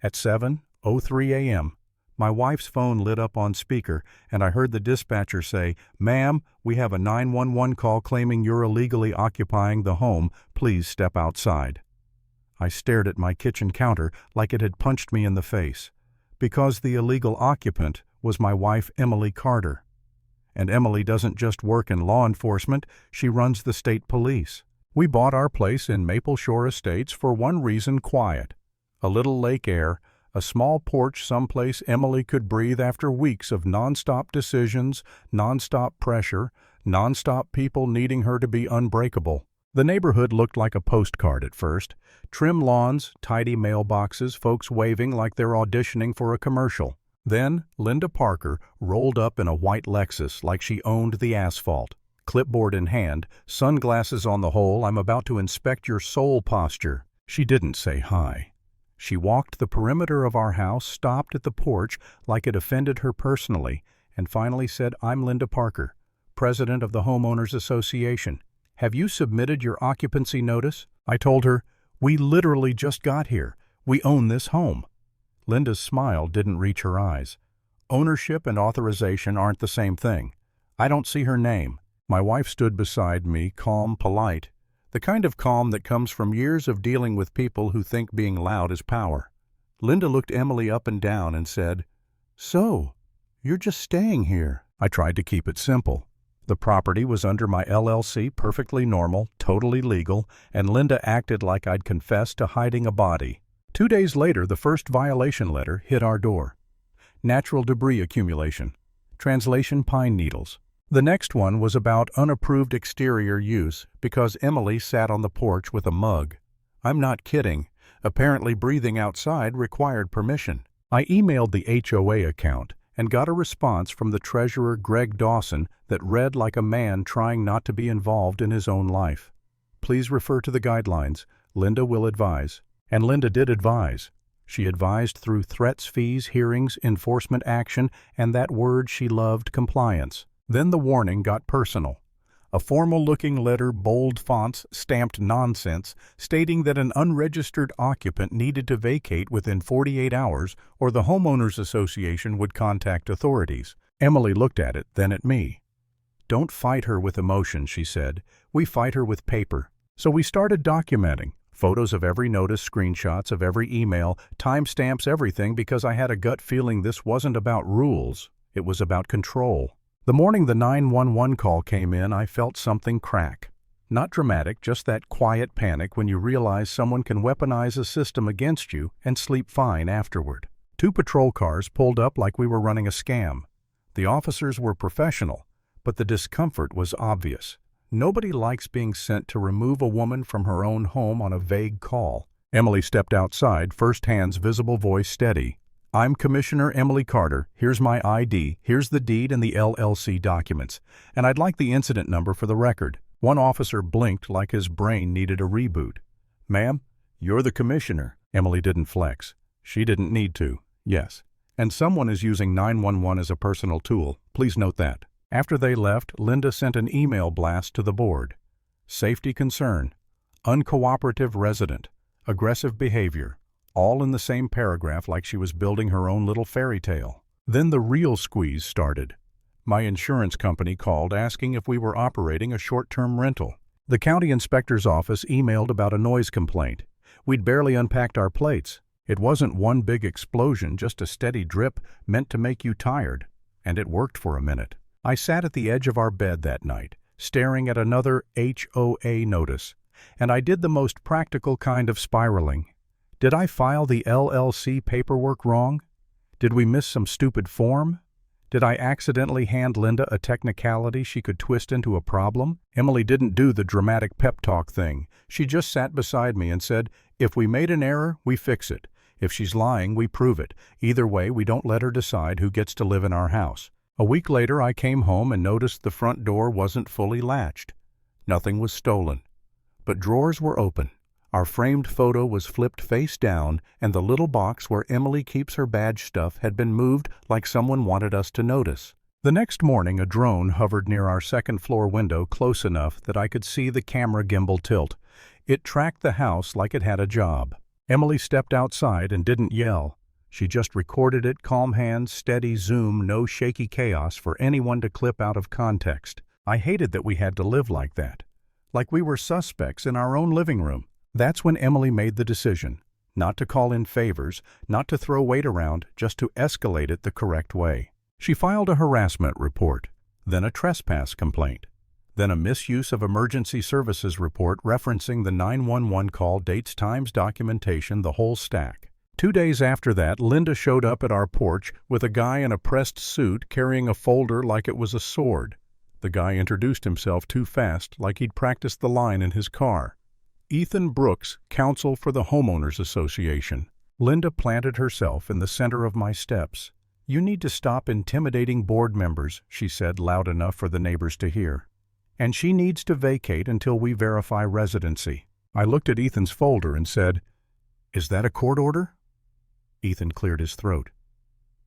At 7:03 a.m., my wife's phone lit up on speaker, and I heard the dispatcher say, "Ma'am, we have a 911 call claiming you're illegally occupying the home. Please step outside." I stared at my kitchen counter like it had punched me in the face, because the illegal occupant was my wife, Emily Carter. And Emily doesn't just work in law enforcement, she runs the state police. We bought our place in Maple Shore Estates for one reason: quiet. A little lake air, a small porch someplace Emily could breathe after weeks of nonstop decisions, nonstop pressure, nonstop people needing her to be unbreakable. The neighborhood looked like a postcard at first. Trim lawns, tidy mailboxes, folks waving like they're auditioning for a commercial. Then Linda Parker rolled up in a white Lexus like she owned the asphalt. Clipboard in hand, sunglasses on the whole, "I'm about to inspect your soul" posture. She didn't say hi. She walked the perimeter of our house, stopped at the porch like it offended her personally, and finally said, "I'm Linda Parker, president of the Homeowners Association. Have you submitted your occupancy notice?" I told her, "We literally just got here. We own this home." Linda's smile didn't reach her eyes. Ownership and authorization aren't the same thing. I don't see her name. My wife stood beside me, calm, polite, the kind of calm that comes from years of dealing with people who think being loud is power. Linda looked Emily up and down and said, "So, you're just staying here?" I tried to keep it simple. The property was under my LLC, perfectly normal, totally legal, and Linda acted like I'd confessed to hiding a body. 2 days later, the first violation letter hit our door. Natural debris accumulation. Translation: pine needles. The next one was about unapproved exterior use because Emily sat on the porch with a mug. I'm not kidding. Apparently breathing outside required permission. I emailed the HOA account and got a response from the treasurer, Greg Dawson, that read like a man trying not to be involved in his own life. "Please refer to the guidelines. Linda will advise." And Linda did advise. She advised through threats, fees, hearings, enforcement action, and that word she loved, compliance. Then the warning got personal. A formal-looking letter, bold fonts, stamped nonsense, stating that an unregistered occupant needed to vacate within 48 hours or the Homeowners Association would contact authorities. Emily looked at it, then at me. "Don't fight her with emotion," she said. "We fight her with paper." So we started documenting. Photos of every notice, screenshots of every email, timestamps, everything, because I had a gut feeling this wasn't about rules. It was about control. The morning the 911 call came in, I felt something crack. Not dramatic, just that quiet panic when you realize someone can weaponize a system against you and sleep fine afterward. 2 patrol cars pulled up like we were running a scam. The officers were professional, but the discomfort was obvious. Nobody likes being sent to remove a woman from her own home on a vague call. Emily stepped outside, first hands visible, voice steady. "I'm Commissioner Emily Carter. Here's my ID. Here's the deed and the LLC documents. And I'd like the incident number for the record." One officer blinked like his brain needed a reboot. "Ma'am, you're the commissioner." Emily didn't flex. She didn't need to. "Yes. And someone is using 911 as a personal tool. Please note that." After they left, Linda sent an email blast to the board. Safety concern. Uncooperative resident. Aggressive behavior. All in the same paragraph like she was building her own little fairy tale. Then the real squeeze started. My insurance company called asking if we were operating a short-term rental. The county inspector's office emailed about a noise complaint. We'd barely unpacked our plates. It wasn't one big explosion, just a steady drip meant to make you tired. And it worked for a minute. I sat at the edge of our bed that night, staring at another HOA notice, and I did the most practical kind of spiraling. Did I file the LLC paperwork wrong? Did we miss some stupid form? Did I accidentally hand Linda a technicality she could twist into a problem? Emily didn't do the dramatic pep talk thing. She just sat beside me and said, "If we made an error, we fix it. If she's lying, we prove it. Either way, we don't let her decide who gets to live in our house." A week later, I came home and noticed the front door wasn't fully latched. Nothing was stolen. But drawers were open. Our framed photo was flipped face down, and the little box where Emily keeps her badge stuff had been moved like someone wanted us to notice. The next morning, a drone hovered near our second-floor window close enough that I could see the camera gimbal tilt. It tracked the house like it had a job. Emily stepped outside and didn't yell. She just recorded it, calm hands, steady zoom, no shaky chaos for anyone to clip out of context. I hated that we had to live like that. Like we were suspects in our own living room. That's when Emily made the decision. Not to call in favors, not to throw weight around, just to escalate it the correct way. She filed a harassment report, then a trespass complaint, then a misuse of emergency services report referencing the 911 call, dates, times, documentation, the whole stack. 2 days after that, Linda showed up at our porch with a guy in a pressed suit carrying a folder like it was a sword. The guy introduced himself too fast, like he'd practiced the line in his car. Ethan Brooks, counsel for the Homeowners Association. Linda planted herself in the center of my steps. "You need to stop intimidating board members," she said loud enough for the neighbors to hear. "And she needs to vacate until we verify residency." I looked at Ethan's folder and said, "Is that a court order?" Ethan cleared his throat.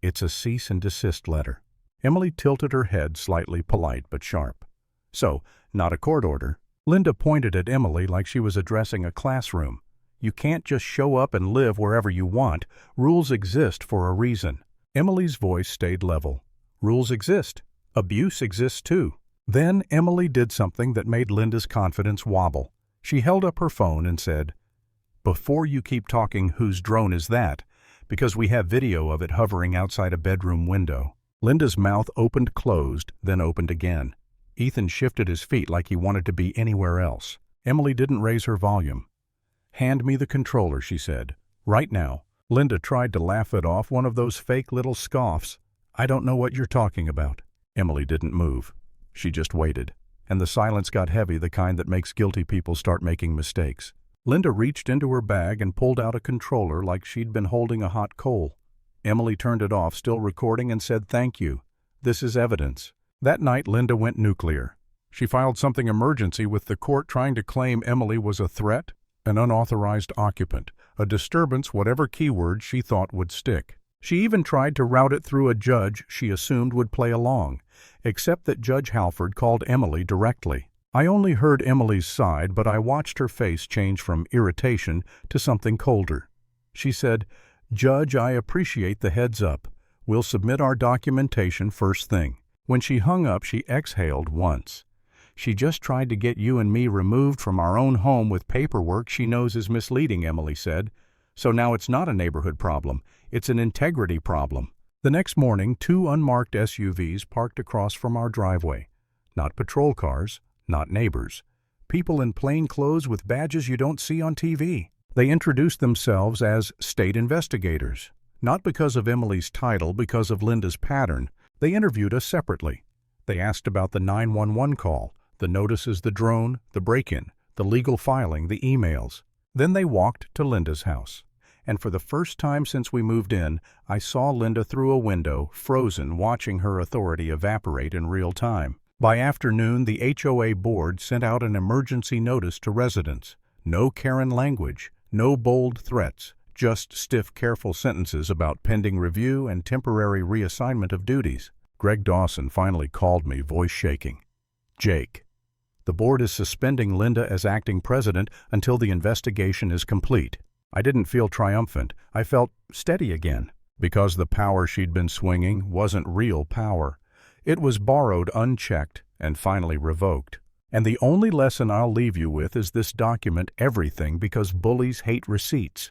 "It's a cease and desist letter." Emily tilted her head, slightly polite but sharp. "So, not a court order?" Linda pointed at Emily like she was addressing a classroom. "You can't just show up and live wherever you want. Rules exist for a reason." Emily's voice stayed level. "Rules exist. Abuse exists too." Then Emily did something that made Linda's confidence wobble. She held up her phone and said, "Before you keep talking, whose drone is that? Because we have video of it hovering outside a bedroom window." Linda's mouth closed, then opened again. Ethan shifted his feet like he wanted to be anywhere else. Emily didn't raise her volume. "Hand me the controller," she said. "Right now." Linda tried to laugh it off, one of those fake little scoffs. "I don't know what you're talking about." Emily didn't move. She just waited. And the silence got heavy, the kind that makes guilty people start making mistakes. Linda reached into her bag and pulled out a controller like she'd been holding a hot coal. Emily turned it off, still recording, and said, "Thank you. This is evidence." That night, Linda went nuclear. She filed something emergency with the court trying to claim Emily was a threat, an unauthorized occupant, a disturbance, whatever keyword she thought would stick. She even tried to route it through a judge she assumed would play along, except that Judge Halford called Emily directly. I only heard Emily's side, but I watched her face change from irritation to something colder. She said, "Judge, I appreciate the heads up. We'll submit our documentation first thing." When she hung up, she exhaled once. "She just tried to get you and me removed from our own home with paperwork she knows is misleading," Emily said. "So now it's not a neighborhood problem. It's an integrity problem." The next morning, 2 unmarked SUVs parked across from our driveway. Not patrol cars, not neighbors. People in plain clothes with badges you don't see on TV. They introduced themselves as state investigators. Not because of Emily's title, because of Linda's pattern. They interviewed us separately. They asked about the 911 call, the notices, the drone, the break-in, the legal filing, the emails. Then they walked to Linda's house. And for the first time since we moved in, I saw Linda through a window, frozen, watching her authority evaporate in real time. By afternoon, the HOA board sent out an emergency notice to residents. No Karen language, no bold threats, just stiff, careful sentences about pending review and temporary reassignment of duties. Greg Dawson finally called me, voice shaking. "Jake, the board is suspending Linda as acting president until the investigation is complete." I didn't feel triumphant. I felt steady again, because the power she'd been swinging wasn't real power. It was borrowed, unchecked, and finally revoked. And the only lesson I'll leave you with is this document everything, because bullies hate receipts.